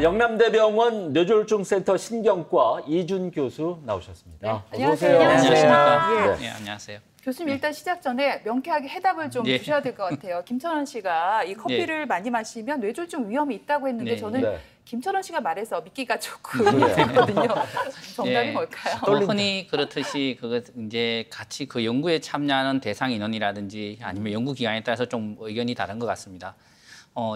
영남대병원 뇌졸중센터 신경과 이준 교수 나오셨습니다. 네, 어서 오세요. 안녕하십니까. 네, 안녕하세요. 교수님 일단 시작 전에 명쾌하게 해답을 좀 주셔야 될 것 같아요. 김천원 씨가 이 커피를 많이 마시면 뇌졸중 위험이 있다고 했는데 저는 김천원 씨가 말해서 믿기가 조금 했거든요. 정답이 뭘까요? 흔히 그렇듯이 그거 이제 같이 그 연구에 참여하는 대상 인원이라든지 아니면 연구 기관에 따라서 좀 의견이 다른 것 같습니다.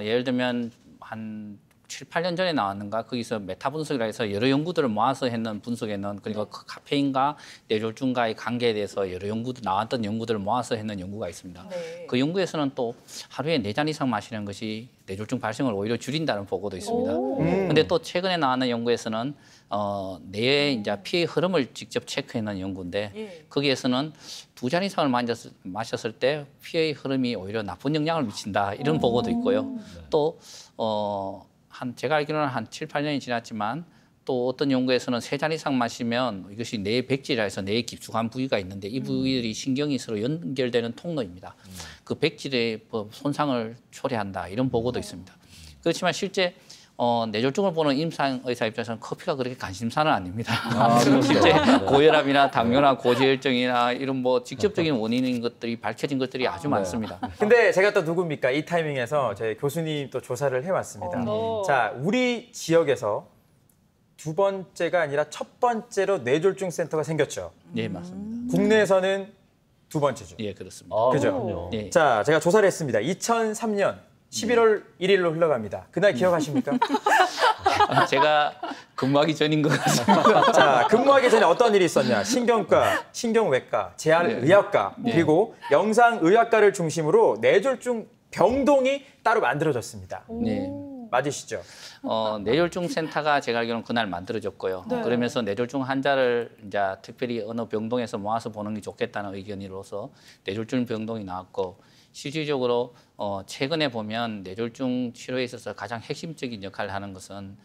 예를 들면 한 7, 8년 전에 나왔는가 거기서 메타 분석이라 해서 여러 연구들을 모아서 했는 분석에는 그러니까 카페인과 뇌졸중과의 관계에 대해서 여러 연구도 나왔던 연구들을 모아서 했는 연구가 있습니다. 그 연구에서는 또 하루에 4잔 이상 마시는 것이 뇌졸중 발생을 오히려 줄인다는 보고도 있습니다. 근데 또 최근에 나왔는 연구에서는 뇌의 이제 피의 흐름을 직접 체크해낸 연구인데 거기에서는 2잔 이상을 마셨을 때 피의 흐름이 오히려 나쁜 영향을 미친다 이런 보고도 있고요. 또 제가 알기로는 한 7, 8년이 지났지만 또 어떤 연구에서는 3잔 이상 마시면 이것이 뇌 백질이라 해서 뇌에 깊숙한 부위가 있는데 이 부위들이 신경이 서로 연결되는 통로입니다. 그 백질의 손상을 초래한다 이런 보고도 있습니다. 그렇지만 실제 뇌졸중을 보는 임상의사 입장에서는 커피가 그렇게 관심사는 아닙니다. 실제 고혈압이나 당뇨나 고지혈증이나 이런 직접적인 원인인 것들이 밝혀진 것들이 아주 많습니다. 근데 제가 또 누굽니까? 이 타이밍에서 저희 교수님 또 조사를 해왔습니다. 자, 우리 지역에서 2번째가 아니라 첫 번째로 뇌졸중 센터가 생겼죠. 네, 맞습니다. 국내에서는 2번째죠. 예, 그렇습니다. 그죠? 네. 자, 제가 조사를 했습니다. 2003년 11월 1일로 흘러갑니다. 그날 기억하십니까? 제가 근무하기 전인 것 같습니다. 자, 근무하기 전에 어떤 일이 있었냐? 신경과, 신경외과, 재활의학과, 그리고 영상의학과를 중심으로 뇌졸중 병동이 따로 만들어졌습니다. 네. 맞으시죠? 뇌졸중 센터가 제가 알기로는 그날 만들어졌고요. 그러면서 뇌졸중 환자를 이제 특별히 어느 병동에서 모아서 보는 게 좋겠다는 의견으로서 뇌졸중 병동이 나왔고 실질적으로 최근에 보면 뇌졸중 치료에 있어서 가장 핵심적인 역할을 하는 것은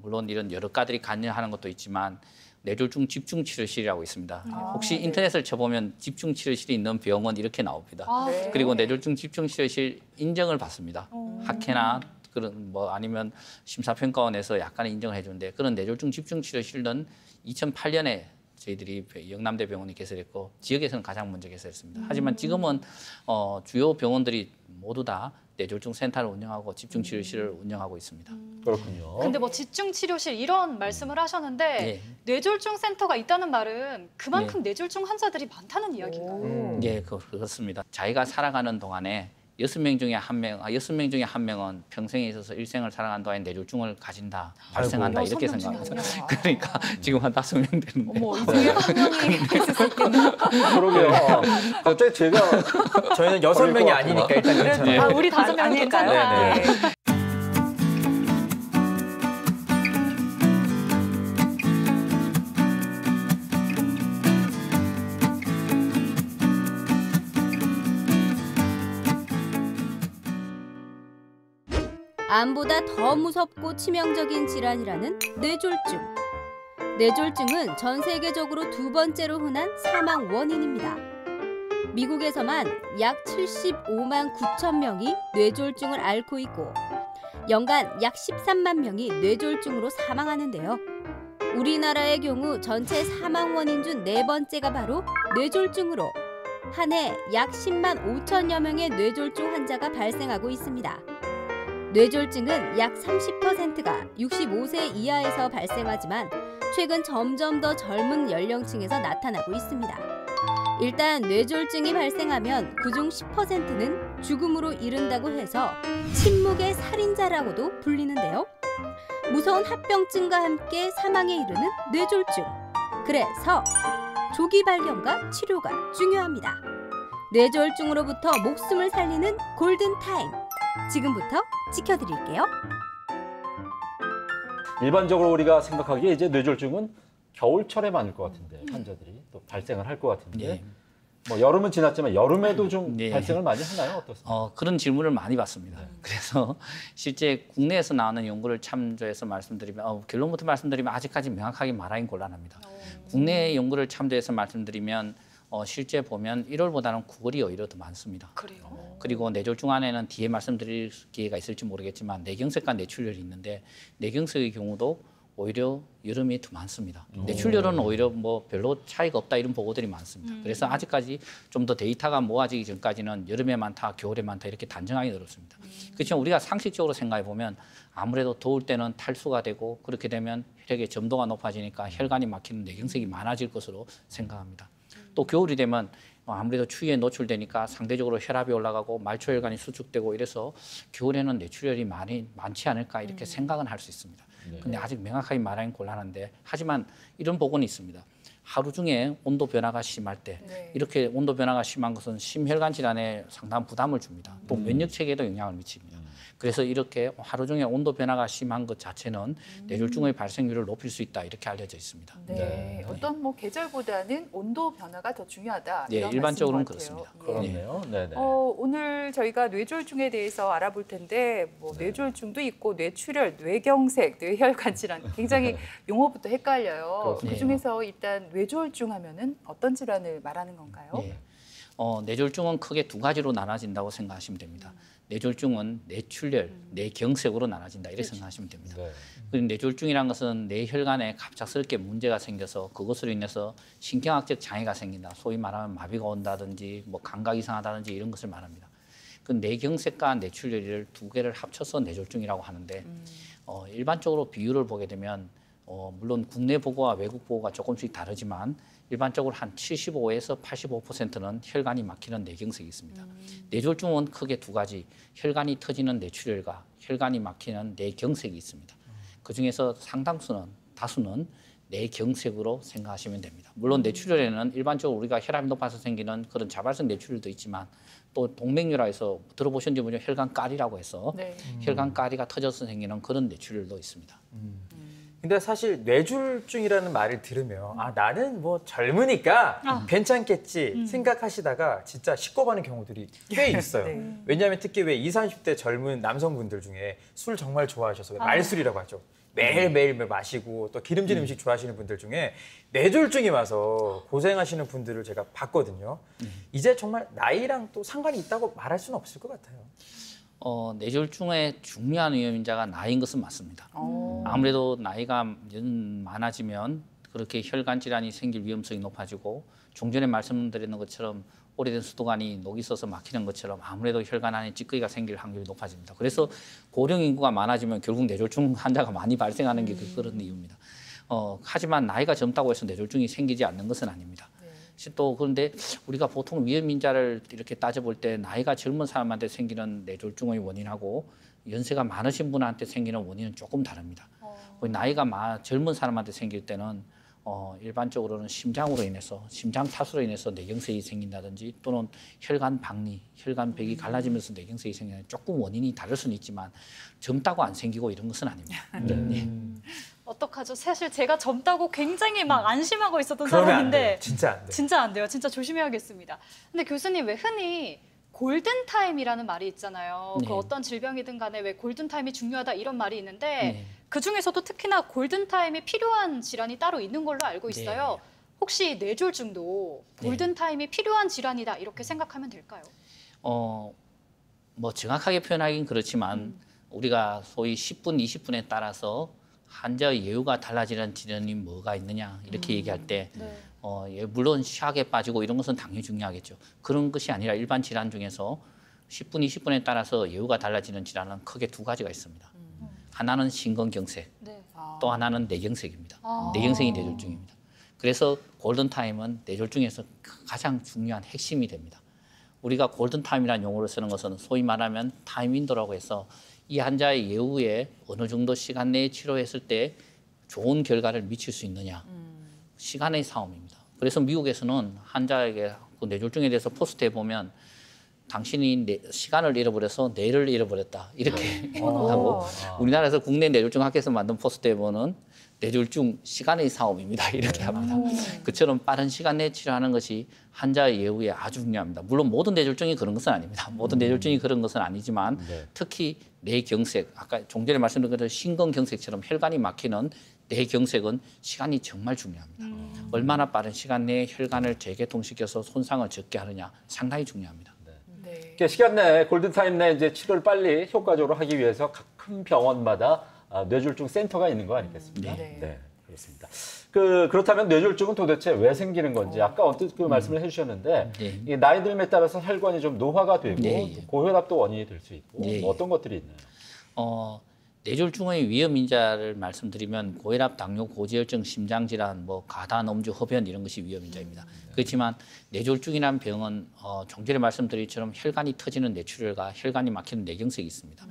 물론 이런 여러 과들이 관여하는 것도 있지만 뇌졸중 집중치료실이라고 있습니다. 혹시 인터넷을 쳐보면 집중치료실이 있는 병원 이렇게 나옵니다. 그리고 뇌졸중 집중치료실 인정을 받습니다. 학회나 그런 아니면 심사평가원에서 약간의 인정을 해주는데 그런 뇌졸중 집중치료실은 2008년에 저희들이 영남대병원이 개설했고 지역에서는 가장 먼저 개설했습니다. 하지만 지금은 주요 병원들이 모두 다 뇌졸중 센터를 운영하고 집중치료실을 운영하고 있습니다. 그렇군요. 근데 집중치료실 이런 말씀을 하셨는데 뇌졸중 센터가 있다는 말은 그만큼 뇌졸중 환자들이 많다는 이야기인가요? 네, 그렇습니다. 자기가 살아가는 동안에 6명 중에 한 명은 평생에 있어서 일생을 살아간 동안에 뇌졸중을 가진다, 발생한다 이렇게 생각합니다. 그러니까 지금 한 5명 되는데. 어머, 이 중에 한 명이 있을 수 있겠네요. 그러게요. 갑자기 제가 저희는 6명이 아니니까 일단 괜찮아요. 아, 우리 5명 괜찮아요. 네. 암보다 더 무섭고 치명적인 질환이라는 뇌졸중. 뇌졸중은 전 세계적으로 2번째로 흔한 사망 원인입니다. 미국에서만 약 75만 9천 명이 뇌졸중을 앓고 있고 연간 약 13만 명이 뇌졸중으로 사망하는데요. 우리나라의 경우 전체 사망 원인 중 4번째가 바로 뇌졸중으로 한 해 약 10만 5천여 명의 뇌졸중 환자가 발생하고 있습니다. 뇌졸중은 약 30%가 65세 이하에서 발생하지만 최근 점점 더 젊은 연령층에서 나타나고 있습니다. 일단 뇌졸중이 발생하면 그중 10%는 죽음으로 이른다고 해서 침묵의 살인자라고도 불리는데요. 무서운 합병증과 함께 사망에 이르는 뇌졸중. 그래서 조기 발견과 치료가 중요합니다. 뇌졸중으로부터 목숨을 살리는 골든타임. 지금부터 지켜드릴게요. 일반적으로 우리가 생각하기에 이제 뇌졸중은 겨울철에 많을 것 같은데 환자들이 또 발생을 할 것 같은데 여름은 지났지만 여름에도 좀 발생을 많이 하나요? 어떻습니까? 그런 질문을 많이 받습니다. 그래서 실제 국내에서 나오는 연구를 참조해서 말씀드리면 결론부터 말씀드리면 아직까지 명확하게 말하기는 곤란합니다. 국내 연구를 참조해서 말씀드리면 실제 보면 1월보다는 9월이 오히려 더 많습니다. 그래요? 그리고 뇌졸중 안에는 뒤에 말씀드릴 기회가 있을지 모르겠지만 뇌경색과 뇌출혈이 있는데 뇌경색의 경우도 오히려 여름이 더 많습니다. 뇌출혈은 오히려 뭐 별로 차이가 없다 이런 보고들이 많습니다. 그래서 아직까지 좀 더 데이터가 모아지기 전까지는 여름에 많다, 겨울에 많다 이렇게 단정하기 어렵습니다. 그렇지만 우리가 상식적으로 생각해 보면 아무래도 더울 때는 탈수가 되고 그렇게 되면 혈액의 점도가 높아지니까 혈관이 막히는 뇌경색이 많아질 것으로 생각합니다. 또 겨울이 되면 아무래도 추위에 노출되니까 상대적으로 혈압이 올라가고 말초혈관이 수축되고 이래서 겨울에는 뇌출혈이 많지 않을까 이렇게 생각은 할 수 있습니다. 근데 아직 명확하게 말하기는 곤란한데 하지만 이런 보고는 있습니다. 하루 중에 온도 변화가 심할 때 이렇게 온도 변화가 심한 것은 심혈관 질환에 상당한 부담을 줍니다. 또 면역 체계에도 영향을 미칩니다. 그래서 이렇게 하루 종일 온도 변화가 심한 것 자체는 뇌졸중의 발생률을 높일 수 있다 이렇게 알려져 있습니다. 네, 어떤 뭐 계절보다는 온도 변화가 더 중요하다. 네, 이런 일반적으로는 말씀인 것 같아요. 그렇네요. 네네. 오늘 저희가 뇌졸중에 대해서 알아볼 텐데 뭐 뇌졸중도 있고 뇌출혈, 뇌경색, 뇌혈관 질환 굉장히 용어부터 헷갈려요. 그렇군요. 그 중에서 일단 뇌졸중 하면은 어떤 질환을 말하는 건가요? 네. 뇌졸중은 크게 두 가지로 나눠진다고 생각하시면 됩니다. 뇌졸중은 뇌출혈, 뇌경색으로 나눠진다 이렇게 생각하시면 됩니다. 네. 그리고 뇌졸중이라는 것은 뇌혈관에 갑작스럽게 문제가 생겨서 그것으로 인해서 신경학적 장애가 생긴다. 소위 말하면 마비가 온다든지 뭐 감각 이상하다든지 이런 것을 말합니다. 그 뇌경색과 뇌출혈을 두 개를 합쳐서 뇌졸중이라고 하는데 일반적으로 비율을 보게 되면 물론 국내 보고와 외국 보고가 조금씩 다르지만 일반적으로 한 75에서 85%는 혈관이 막히는 뇌경색이 있습니다. 뇌졸중은 크게 두 가지, 혈관이 터지는 뇌출혈과 혈관이 막히는 뇌경색이 있습니다. 그중에서 상당수는, 다수는 뇌경색으로 생각하시면 됩니다. 물론 뇌출혈에는 일반적으로 우리가 혈압이 높아서 생기는 그런 자발성 뇌출혈도 있지만 또 동맥류라해서 들어보셨는지 모르겠지만 혈관까리라고 해서 혈관까리가 터져서 생기는 그런 뇌출혈도 있습니다. 근데 사실 뇌졸중이라는 말을 들으면 나는 뭐 젊으니까 괜찮겠지 생각하시다가 진짜 식겁하는 경우들이 꽤 있어요. 네. 왜냐하면 특히 왜 20, 30대 젊은 남성분들 중에 술 정말 좋아하셔서 말술이라고 하죠. 매일매일 마시고 또 기름진 음식 좋아하시는 분들 중에 뇌졸중이 와서 고생하시는 분들을 제가 봤거든요. 이제 정말 나이랑 또 상관이 있다고 말할 수는 없을 것 같아요. 뇌졸중의 중요한 위험인자가 나이인 것은 맞습니다. 아무래도 나이가 많아지면 그렇게 혈관 질환이 생길 위험성이 높아지고 좀 전에 말씀드리는 것처럼 오래된 수도관이 녹이 있어서 막히는 것처럼 아무래도 혈관 안에 찌꺼기가 생길 확률이 높아집니다. 그래서 고령 인구가 많아지면 결국 뇌졸중 환자가 많이 발생하는 게 그런 이유입니다. 하지만 나이가 젊다고 해서 뇌졸중이 생기지 않는 것은 아닙니다. 또 그런데 우리가 보통 위험인자를 이렇게 따져볼 때 나이가 젊은 사람한테 생기는 뇌졸중의 원인하고 연세가 많으신 분한테 생기는 원인은 조금 다릅니다. 나이가 젊은 사람한테 생길 때는 일반적으로는 심장으로 인해서 심장 타수로 인해서 뇌경색이 생긴다든지 또는 혈관 박리, 혈관벽이 갈라지면서 뇌경색이 생기는 조금 원인이 다를 수는 있지만 젊다고 안 생기고 이런 것은 아닙니다. 네. 어떡하죠? 사실 제가 젊다고 굉장히 막 안심하고 있었던 그러면 사람인데 안 돼요. 진짜 안 돼요. 진짜 안 돼요. 진짜 조심해야겠습니다. 근데 교수님 왜 흔히 골든타임이라는 말이 있잖아요. 네. 그 어떤 질병이든 간에 왜 골든타임이 중요하다 이런 말이 있는데 네. 그중에서도 특히나 골든타임이 필요한 질환이 따로 있는 걸로 알고 있어요. 혹시 뇌졸중도 골든타임이 필요한 질환이다 이렇게 생각하면 될까요? 뭐 정확하게 표현하기는 그렇지만 우리가 소위 10분, 20분에 따라서 환자의 예후가 달라지는 질환이 뭐가 있느냐 이렇게 얘기할 때 물론 시약에 빠지고 이런 것은 당연히 중요하겠죠. 그런 것이 아니라 일반 질환 중에서 10분, 20분에 따라서 예후가 달라지는 질환은 크게 두 가지가 있습니다. 하나는 심근경색, 또 하나는 뇌경색입니다. 뇌경색이 뇌졸중입니다. 그래서 골든타임은 뇌졸중에서 가장 중요한 핵심이 됩니다. 우리가 골든타임이라는 용어를 쓰는 것은 소위 말하면 타임 윈도라고 해서 이 환자의 예후에 어느 정도 시간 내에 치료했을 때 좋은 결과를 미칠 수 있느냐. 시간의 싸움입니다. 그래서 미국에서는 환자에게 그 뇌졸중에 대해서 포스트에 보면 당신이 시간을 잃어버려서 뇌를 잃어버렸다. 이렇게 하고 우리나라에서 국내 뇌졸중 학회에서 만든 포스트에 보면 뇌졸중 시간의 싸움입니다. 이렇게 합니다. 그처럼 빠른 시간 내에 치료하는 것이 환자의 예후에 아주 중요합니다. 물론 모든 뇌졸중이 그런 것은 아닙니다. 모든 뇌졸중이 그런 것은 아니지만 특히 뇌경색, 아까 종전에 말씀드린 것처럼 심근경색처럼 혈관이 막히는 뇌경색은 시간이 정말 중요합니다. 얼마나 빠른 시간 내에 혈관을 재개통시켜서 손상을 적게 하느냐 상당히 중요합니다. 네. 시간 내에 골든타임 내에 이제 치료를 빨리 효과적으로 하기 위해서 각 큰 병원마다 뇌졸중 센터가 있는 거 아니겠습니까? 네. 그렇습니다. 그렇다면 뇌졸중은 도대체 왜 생기는 건지 아까 언뜻 그 말씀을 해주셨는데 이게 나이 들에 따라서 혈관이 좀 노화가 되고 고혈압도 원인이 될 수 있고 뭐 어떤 것들이 있나요? 뇌졸중의 위험 인자를 말씀드리면 고혈압, 당뇨, 고지혈증, 심장질환, 뭐 가다, 음주, 흡연 이런 것이 위험 인자입니다. 그렇지만 뇌졸중이라는 병은 좀 전에 말씀드린 것처럼 혈관이 터지는 뇌출혈과 혈관이 막히는 뇌경색이 있습니다.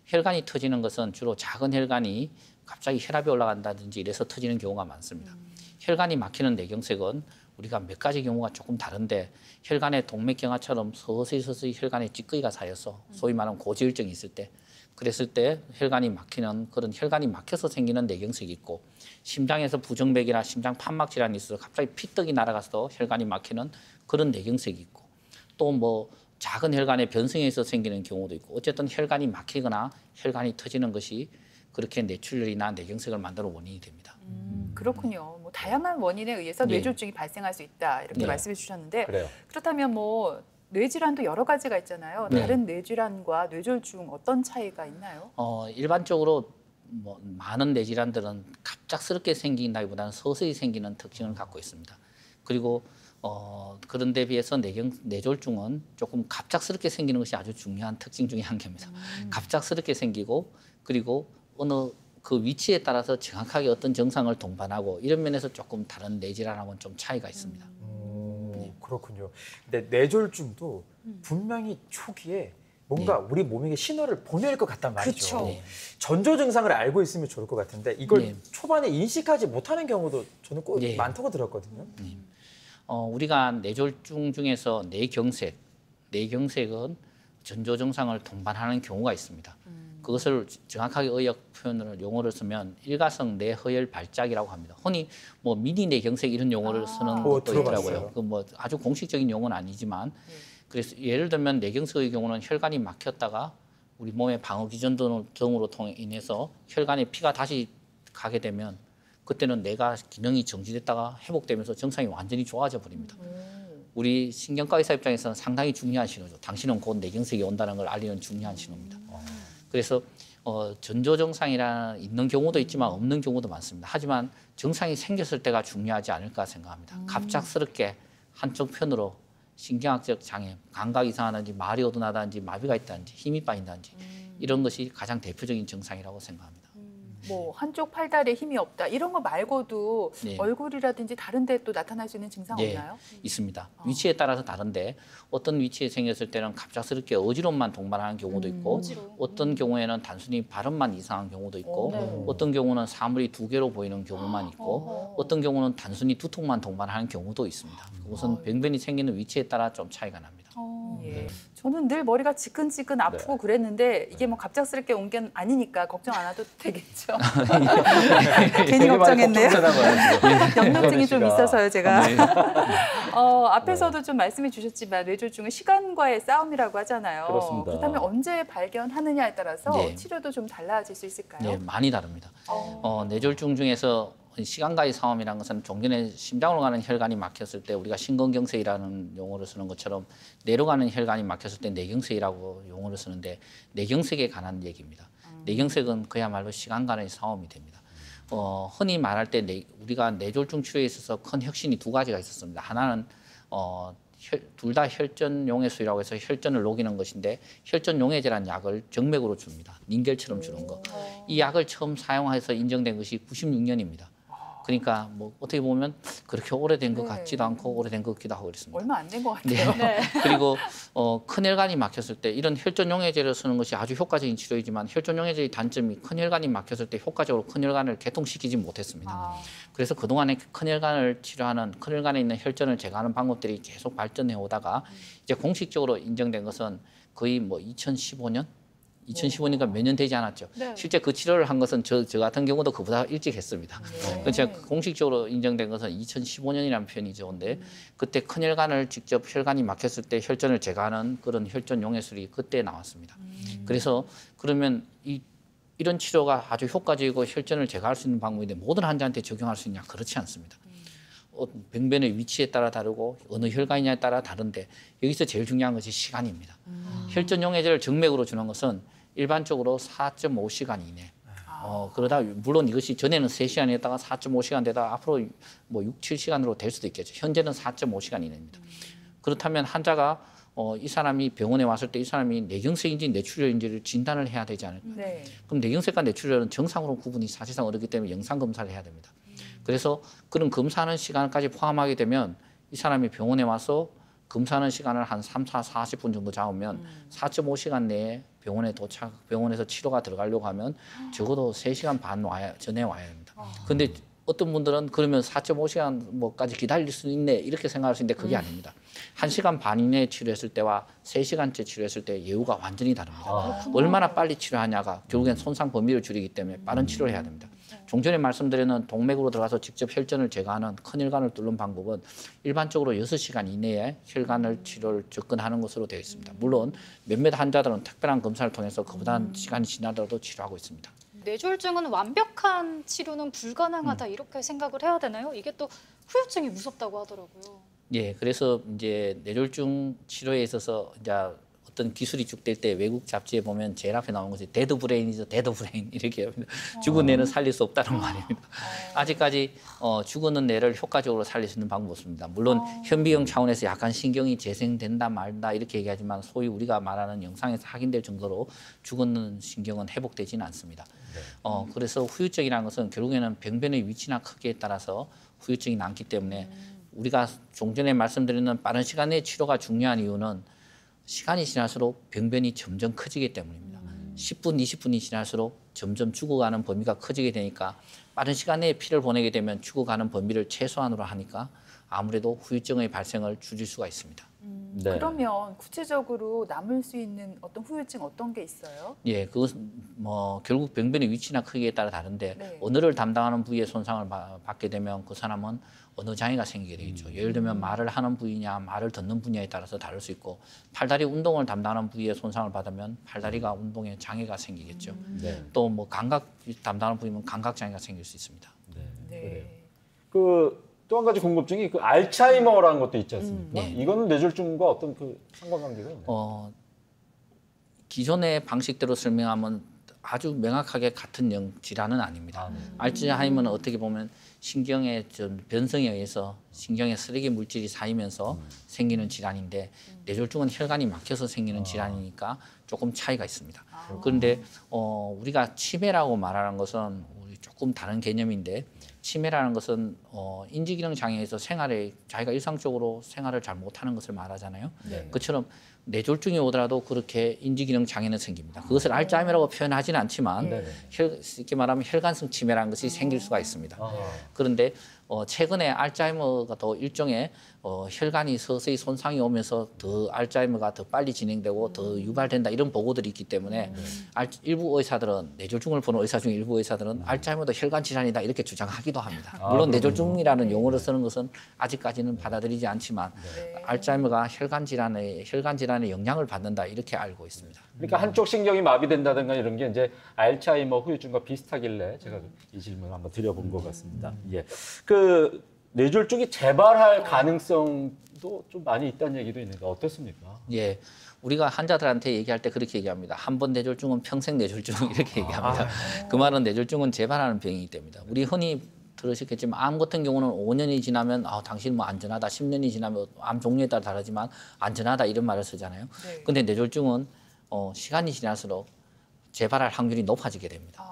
혈관이 터지는 것은 주로 작은 혈관이 갑자기 혈압이 올라간다든지 이래서 터지는 경우가 많습니다. 혈관이 막히는 뇌경색은 우리가 몇 가지 경우가 조금 다른데 혈관의 동맥경화처럼 서서히 혈관에 찌꺼기가 쌓여서 소위 말하는 고지혈증이 있을 때 그랬을 때 혈관이 막히는 그런 혈관이 막혀서 생기는 뇌경색이 있고 심장에서 부정맥이나 심장 판막 질환이 있어서 갑자기 피떡이 날아가서 혈관이 막히는 그런 뇌경색이 있고 또 뭐 작은 혈관의 변성에서 생기는 경우도 있고 어쨌든 혈관이 막히거나 혈관이 터지는 것이 그렇게 뇌출혈이나 뇌경색을 만드는 원인이 됩니다. 그렇군요. 뭐 다양한 원인에 의해서 뇌졸중이 발생할 수 있다 이렇게 말씀해 주셨는데 그렇다면 뭐 뇌질환도 여러 가지가 있잖아요. 다른 뇌질환과 뇌졸중 어떤 차이가 있나요? 일반적으로 뭐 많은 뇌질환들은 갑작스럽게 생긴다기보다는 서서히 생기는 특징을 갖고 있습니다. 그리고 그런 데 비해서 뇌졸중은 조금 갑작스럽게 생기는 것이 아주 중요한 특징 중에 한 개입니다. 갑작스럽게 생기고 그리고 어느 그 위치에 따라서 정확하게 어떤 증상을 동반하고 이런 면에서 조금 다른 뇌질환하고는 좀 차이가 있습니다. 그렇군요. 근데 뇌졸중도 분명히 초기에 뭔가 우리 몸에게 신호를 보낼 것 같단 말이죠. 전조 증상을 알고 있으면 좋을 것 같은데 이걸 초반에 인식하지 못하는 경우도 저는 꼭 많다고 들었거든요. 우리가 뇌졸중 중에서 뇌경색은 전조 증상을 동반하는 경우가 있습니다. 그것을 정확하게 의학 표현을 용어를 쓰면 일가성 뇌허혈 발작이라고 합니다. 흔히 뭐 미니 뇌경색 이런 용어를 쓰는 것도 있더라고요. 그 뭐 아주 공식적인 용어는 아니지만 그래서 예를 들면 뇌경색의 경우는 혈관이 막혔다가 우리 몸의 방어 기전 등으로 인해서 혈관에 피가 다시 가게 되면 그때는 뇌가 기능이 정지됐다가 회복되면서 증상이 완전히 좋아져 버립니다. 우리 신경과 의사 입장에서는 상당히 중요한 신호죠. 당신은 곧 뇌경색이 온다는 걸 알리는 중요한 신호입니다. 그래서 전조 증상이라는 있는 경우도 있지만 없는 경우도 많습니다. 하지만 증상이 생겼을 때가 중요하지 않을까 생각합니다. 갑작스럽게 한쪽 편으로 신경학적 장애, 감각이 이상하다든지 말이 어둔하다든지 마비가 있다든지 힘이 빠진다든지 이런 것이 가장 대표적인 증상이라고 생각합니다. 뭐 한쪽 팔다리에 힘이 없다 이런 거 말고도 얼굴이라든지 다른 데 또 나타날 수 있는 증상 없나요? 있습니다. 위치에 따라서 다른데 어떤 위치에 생겼을 때는 갑작스럽게 어지럼만 동반하는 경우도 있고 어떤 경우에는 단순히 발음만 이상한 경우도 있고 어떤 경우는 사물이 두 개로 보이는 경우만 있고 어떤 경우는 단순히 두통만 동반하는 경우도 있습니다. 그것은 병변이 생기는 위치에 따라 좀 차이가 납니다. 저는 늘 머리가 지끈지끈 아프고 그랬는데 이게 뭐 갑작스럽게 온 게 아니니까 걱정 안 해도 되겠죠. 괜히 걱정했네요. 염려증이 좀 있어서요, 제가. 앞에서도 좀 말씀해 주셨지만 뇌졸중은 시간과의 싸움이라고 하잖아요. 그렇습니다. 그렇다면 언제 발견하느냐에 따라서 치료도 좀 달라질 수 있을까요? 네, 많이 다릅니다. 뇌졸중 중에서 시간과의 싸움이라는 것은 좀 전에 심장으로 가는 혈관이 막혔을 때 우리가 심근경색이라는 용어를 쓰는 것처럼 뇌로 가는 혈관이 막혔을 때 뇌경색이라고 용어를 쓰는데 뇌경색에 관한 얘기입니다. 뇌경색은 그야말로 시간과의 싸움이 됩니다. 흔히 말할 때 우리가 뇌졸중 치료에 있어서 큰 혁신이 두 가지가 있었습니다. 하나는 둘 다 혈전용해수라고 해서 혈전을 녹이는 것인데 혈전용해제라는 약을 정맥으로 줍니다. 닌겔처럼 주는 거. 이 약을 처음 사용해서 인정된 것이 96년입니다. 그러니까 뭐 어떻게 보면 그렇게 오래된 것 같지도 않고 오래된 것 같기도 하고 그렇습니다. 얼마 안 된 것 같아요. 그리고 큰 혈관이 막혔을 때 이런 혈전용해제를 쓰는 것이 아주 효과적인 치료이지만 혈전용해제의 단점이 큰 혈관이 막혔을 때 효과적으로 큰 혈관을 개통시키지 못했습니다. 그래서 그동안에 큰 혈관을 치료하는 큰 혈관에 있는 혈전을 제거하는 방법들이 계속 발전해 오다가 이제 공식적으로 인정된 것은 거의 뭐 2015년이니까 몇 년 되지 않았죠. 실제 그 치료를 한 것은 저 같은 경우도 그보다 일찍 했습니다. 그래서 공식적으로 인정된 것은 2015년이라는 표현이죠. 근데 그때 큰 혈관을 직접 혈관이 막혔을 때 혈전을 제거하는 그런 혈전 용해술이 그때 나왔습니다. 그래서 그러면 이 이런 치료가 아주 효과적이고 혈전을 제거할 수 있는 방법인데 모든 환자한테 적용할 수 있냐? 그렇지 않습니다. 병변의 위치에 따라 다르고 어느 혈관이냐에 따라 다른데 여기서 제일 중요한 것이 시간입니다. 혈전 용해제를 정맥으로 주는 것은 일반적으로 4.5시간 이내. 그러다 물론 이것이 전에는 3시간이었다가 4.5시간 되다가 앞으로 뭐 6, 7시간으로 될 수도 있겠죠. 현재는 4.5시간 이내입니다. 그렇다면 환자가 이 사람이 병원에 왔을 때 이 사람이 뇌경색인지 뇌출혈인지를 진단을 해야 되지 않을까요? 네. 그럼 뇌경색과 뇌출혈은 정상으로 구분이 사실상 어렵기 때문에 영상 검사를 해야 됩니다. 그래서 그런 검사하는 시간까지 포함하게 되면 이 사람이 병원에 와서 검사하는 시간을 한 3, 4, 40분 정도 잡으면 4.5시간 내에 병원에서 치료가 들어가려고 하면 적어도 3시간 반 전에 와야 됩니다. 근데 어떤 분들은 그러면 4.5시간 뭐까지 기다릴 수 있네 이렇게 생각할 수 있는데 그게 아닙니다. 1시간 반 이내에 치료했을 때와 3시간째 치료했을 때 예후가 완전히 다릅니다. 얼마나 빨리 치료하냐가 결국엔 손상 범위를 줄이기 때문에 빠른 치료를 해야 됩니다. 종전에 말씀드리는 동맥으로 들어가서 직접 혈전을 제거하는 큰 혈관을 뚫는 방법은 일반적으로 6시간 이내에 혈관을 치료를 접근하는 것으로 되어 있습니다. 물론 몇몇 환자들은 특별한 검사를 통해서 그보다 시간이 지나더라도 치료하고 있습니다. 뇌졸중은 완벽한 치료는 불가능하다 이렇게 생각을 해야 되나요? 이게 또 후유증이 무섭다고 하더라고요. 예, 그래서 이제 뇌졸중 치료에 있어서 이제 어떤 기술이 쭉될 때 외국 잡지에 보면 제일 앞에 나오는 것이 데드 브레인이죠, 데드 브레인 이렇게 합니다. 죽은 뇌는 살릴 수 없다는 말입니다. 아직까지 죽은 뇌를 효과적으로 살릴 수 있는 방법은 없습니다. 물론 현미경 차원에서 약간 신경이 재생된다 말다 이렇게 얘기하지만 소위 우리가 말하는 영상에서 확인될 정도로 죽은 신경은 회복되지는 않습니다. 그래서 후유증이라는 것은 결국에는 병변의 위치나 크기에 따라서 후유증이 남기 때문에 우리가 종전에 말씀드리는 빠른 시간 내에 치료가 중요한 이유는 시간이 지날수록 병변이 점점 커지기 때문입니다. 10분, 20분이 지날수록 점점 죽어가는 범위가 커지게 되니까 빠른 시간 내에 피를 보내게 되면 죽어가는 범위를 최소한으로 하니까 아무래도 후유증의 발생을 줄일 수가 있습니다. 네. 그러면 구체적으로 남을 수 있는 어떤 후유증 어떤 게 있어요? 예, 그것은 뭐 결국 병변의 위치나 크기에 따라 다른데 네. 언어를 담당하는 부위에 손상을 받게 되면 그 사람은 언어 장애가 생기게 되겠죠. 예를 들면 말을 하는 부위냐 말을 듣는 분야에 따라서 다를 수 있고 팔다리 운동을 담당하는 부위에 손상을 받으면 팔다리가 운동에 장애가 생기겠죠. 네. 또 뭐 감각 담당하는 부위면 감각 장애가 생길 수 있습니다. 네. 또 한 가지 궁금증이 그 알츠하이머라는 것도 있지 않습니까? 이거는 뇌졸중과 어떤 그 상관관계가 있나요? 기존의 방식대로 설명하면 아주 명확하게 같은 질환은 아닙니다. 알츠하이머는 어떻게 보면 신경의 변성에 의해서 신경에 쓰레기 물질이 쌓이면서 생기는 질환인데 뇌졸중은 혈관이 막혀서 생기는 질환이니까 조금 차이가 있습니다. 그런데 우리가 치매라고 말하는 것은 조금 다른 개념인데 치매라는 것은 인지기능 장애에서 자기가 일상적으로 생활을 잘 못하는 것을 말하잖아요. 네. 그처럼 뇌졸중이 오더라도 그렇게 인지기능 장애는 생깁니다. 그것을 알츠하이머라고 표현하지는 않지만 쉽게 말하면 혈관성 치매라는 것이 생길 수가 있습니다. 그런데 최근에 알츠하이머가 더 일종의 혈관이 서서히 손상이 오면서 더 알츠하이머가 더 빨리 진행되고 더 유발된다 이런 보고들이 있기 때문에 일부 의사들은 뇌졸중을 보는 의사 중에 일부 의사들은 알츠하이머도 혈관 질환이다 이렇게 주장하기도 합니다. 물론 뇌졸중이라는 용어를 쓰는 것은 아직까지는 받아들이지 않지만 알츠하이머가 혈관 질환에 영향을 받는다 이렇게 알고 있습니다. 그러니까 한쪽 신경이 마비된다든가 이런 게 이제 알츠하이머 후유증과 비슷하길래 제가 이 질문을 한번 드려본 것 같습니다. 예. 그 뇌졸중이 재발할 가능성도 좀 많이 있다는 얘기도 있는데 어떻습니까? 예. 우리가 환자들한테 얘기할 때 그렇게 얘기합니다. 한 번 뇌졸중은 평생 뇌졸중 이렇게 얘기합니다. 그 말은 뇌졸중은 재발하는 병이기 때문이다. 우리 흔히 들으셨겠지만 암 같은 경우는 5년이 지나면 당신 뭐 안전하다. 10년이 지나면 암 종류에 따라 다르지만 안전하다 이런 말을 쓰잖아요. 근데 뇌졸중은 시간이 지날수록 재발할 확률이 높아지게 됩니다.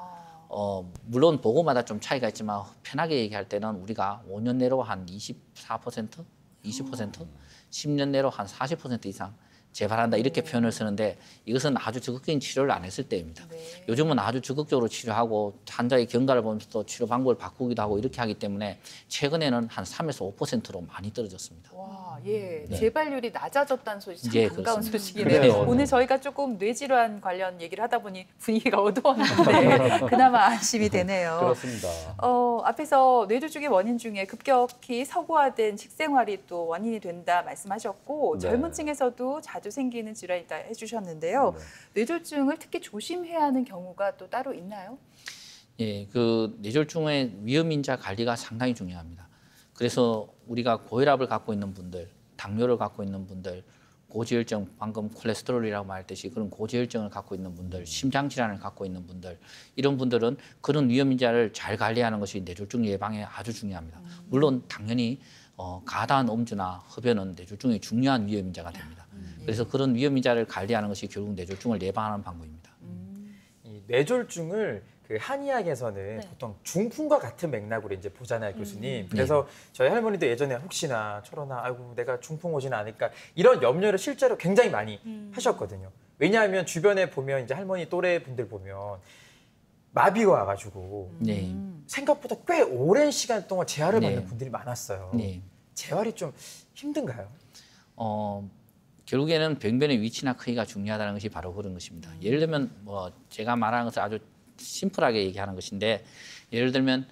물론 보고마다 좀 차이가 있지만 편하게 얘기할 때는 우리가 5년 내로 한 24%, 20%, 10년 내로 한 40% 이상 재발한다 이렇게 표현을 쓰는데 이것은 아주 적극적인 치료를 안 했을 때입니다. 요즘은 아주 적극적으로 치료하고 환자의 경과를 보면서 또 치료 방법을 바꾸기도 하고 이렇게 하기 때문에 최근에는 한 3에서 5%로 많이 떨어졌습니다. 와, 예. 재발률이 낮아졌다는 소식 참 반가운 그렇습니다. 소식이네요. 오늘 저희가 조금 뇌질환 관련 얘기를 하다 보니 분위기가 어두웠는데 그나마 안심이 되네요. 그렇습니다. 앞에서 뇌졸중의 원인 중에 급격히 서구화된 식생활이 또 원인이 된다 말씀하셨고 젊은 층에서도 자주 자주 생기는 질환이다 해주셨는데요. 뇌졸중을 특히 조심해야 하는 경우가 또 따로 있나요? 예, 그 뇌졸중의 위험인자 관리가 상당히 중요합니다. 그래서 우리가 고혈압을 갖고 있는 분들, 당뇨를 갖고 있는 분들, 고지혈증, 방금 콜레스테롤이라고 말했듯이 그런 고지혈증을 갖고 있는 분들, 심장질환을 갖고 있는 분들, 이런 분들은 그런 위험인자를 잘 관리하는 것이 뇌졸중 예방에 아주 중요합니다. 물론 당연히 과다한 음주나 흡연은 뇌졸중이 중요한 위험인자가 됩니다. 그래서 그런 위험인자를 관리하는 것이 결국 뇌졸중을 예방하는 방법입니다. 이 뇌졸중을 그 한의학에서는 보통 중풍과 같은 맥락으로 이제 보잖아요, 교수님. 그래서 저희 할머니도 예전에 혹시나 철원아, 아이고 내가 중풍 오지는 않을까 이런 염려를 실제로 굉장히 많이 하셨거든요. 왜냐하면 주변에 보면 이제 할머니 또래 분들 보면 마비가 와가지고 생각보다 꽤 오랜 시간 동안 재활을 받는 분들이 많았어요. 재활이 좀 힘든가요? 결국에는 병변의 위치나 크기가 중요하다는 것이 바로 그런 것입니다. 예를 들면 뭐 제가 말하는 것을 아주 심플하게 얘기하는 것인데, 예를 들면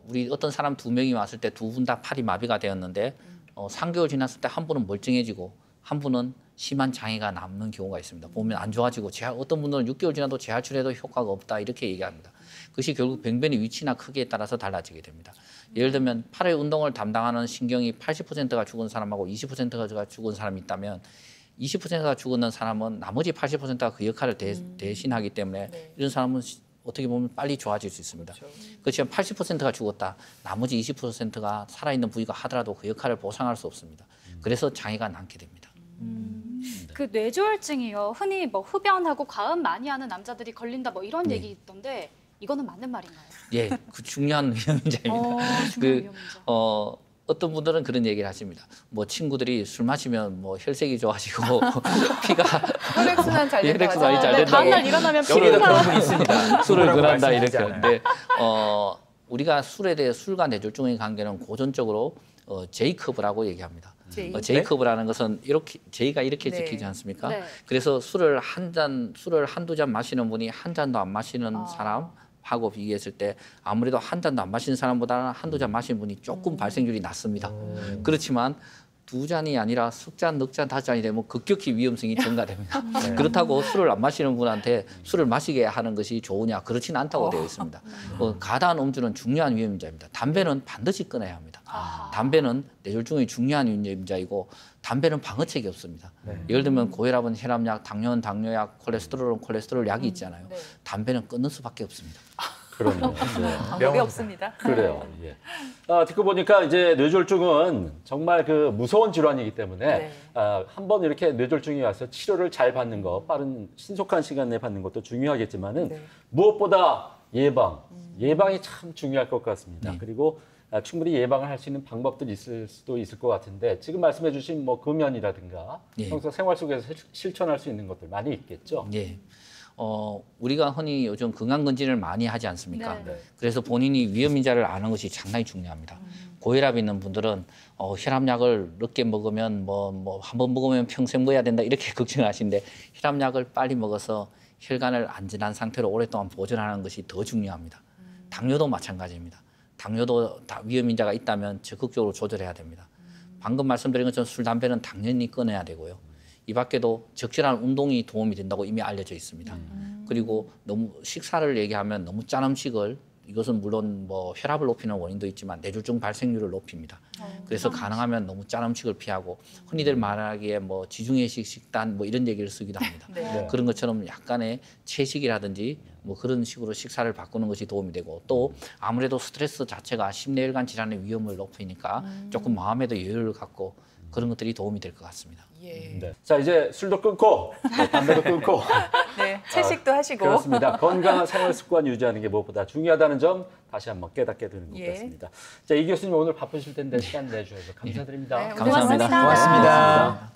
우리 어떤 사람 2명이 왔을 때 2분 다 팔이 마비가 되었는데 3개월 지났을 때 한 분은 멀쩡해지고 한 분은 심한 장애가 남는 경우가 있습니다. 보면 안 좋아지고 어떤 분들은 6개월 지나도 재활치료해도 효과가 없다 이렇게 얘기합니다. 그것이 결국 병변의 위치나 크기에 따라서 달라지게 됩니다. 예를 들면 팔의 운동을 담당하는 신경이 80%가 죽은 사람하고 20%가 죽은 사람이 있다면 20%가 죽는 사람은 나머지 80%가 그 역할을 대신하기 때문에 이런 사람은 어떻게 보면 빨리 좋아질 수 있습니다. 그렇지만 80%가 죽었다. 나머지 20%가 살아있는 부위가 하더라도 그 역할을 보상할 수 없습니다. 그래서 장애가 남게 됩니다. 그 뇌졸중이요. 흔히 뭐 흡연하고 과음 많이 하는 남자들이 걸린다 뭐 이런 얘기 있던데 이거는 맞는 말인가요? 예, 그 중요한 위험인자입니다. 중요한 위험인자. 어떤 분들은 그런 얘기를 하십니다. 뭐 친구들이 술 마시면 뭐 혈색이 좋아지고 피가 혈액순환 잘 된다고 혈액순환이 잘 된다고. 다음날 일어나면 여기도 피가 그런 분이 있습니다. 술을 뭐라고 권한다 이렇게. 말씀하시잖아요. 근데 우리가 술에 대해 술과 뇌졸중의 관계는 고전적으로 제이컵이라고 얘기합니다. 제이컵이라는 것은 이렇게 제이가 이렇게 지키지 않습니까? 그래서 술을 한두 잔 마시는 분이 한 잔도 안 마시는 사람하고 비교했을 때 아무래도 한 잔도 안 마시는 사람보다는 한두 잔 마시는 분이 조금 발생률이 낮습니다. 그렇지만 2잔이 아니라 석잔, 넉잔, 5잔이 되면 급격히 위험성이 증가됩니다. 그렇다고 술을 안 마시는 분한테 술을 마시게 하는 것이 좋으냐? 그렇지는 않다고 되어 있습니다. 과다한 음주는 중요한 위험인자입니다. 담배는 반드시 끊어야 합니다. 담배는 뇌졸중의 중요한 위험인자이고 담배는 방어책이 없습니다. 예를 들면 고혈압은 혈압약, 당뇨는 당뇨약, 콜레스테롤은 콜레스테롤 약이 있잖아요. 담배는 끊는 수밖에 없습니다. 그럼요. 방법이 없습니다. 그래요. 예. 듣고 보니까 이제 뇌졸중은 정말 그 무서운 질환이기 때문에 한번 이렇게 뇌졸중이 와서 치료를 잘 받는 거, 빠른 신속한 시간 내에 받는 것도 중요하겠지만은 무엇보다 예방이 참 중요할 것 같습니다. 그리고 충분히 예방을 할 수 있는 방법들이 있을 수도 있을 것 같은데 지금 말씀해주신 뭐 금연이라든가 평소 생활 속에서 실천할 수 있는 것들 많이 있겠죠. 예. 우리가 흔히 요즘 건강검진을 많이 하지 않습니까? 그래서 본인이 위험인자를 아는 것이 상당히 중요합니다. 고혈압이 있는 분들은 혈압약을 늦게 먹으면 뭐 한 번 먹으면 평생 먹어야 된다 이렇게 걱정하시는데 혈압약을 빨리 먹어서 혈관을 안전한 상태로 오랫동안 보존하는 것이 더 중요합니다. 당뇨도 마찬가지입니다. 당뇨도 위험인자가 있다면 적극적으로 조절해야 됩니다. 방금 말씀드린 것처럼 술, 담배는 당연히 끊어야 되고요. 이 밖에도 적절한 운동이 도움이 된다고 이미 알려져 있습니다. 그리고 너무 식사를 얘기하면 너무 짠 음식을 이것은 물론 뭐 혈압을 높이는 원인도 있지만 뇌졸중 발생률을 높입니다. 그래서 가능하면 너무 짠 음식을 피하고 흔히들 말하기에 뭐 지중해식 식단 뭐 이런 얘기를 쓰기도 합니다. 그런 것처럼 약간의 채식이라든지 뭐 그런 식으로 식사를 바꾸는 것이 도움이 되고 또 아무래도 스트레스 자체가 심뇌혈관 질환의 위험을 높이니까 조금 마음에도 여유를 갖고 그런 것들이 도움이 될 것 같습니다. 자, 이제 술도 끊고 담배도 끊고 채식도 하시고 그렇습니다. 건강한 생활 습관 유지하는 게 무엇보다 중요하다는 점 다시 한번 깨닫게 되는 것 같습니다. 자, 이 교수님 오늘 바쁘실 텐데 시간 내주셔서 감사드립니다. 고맙습니다. 고맙습니다.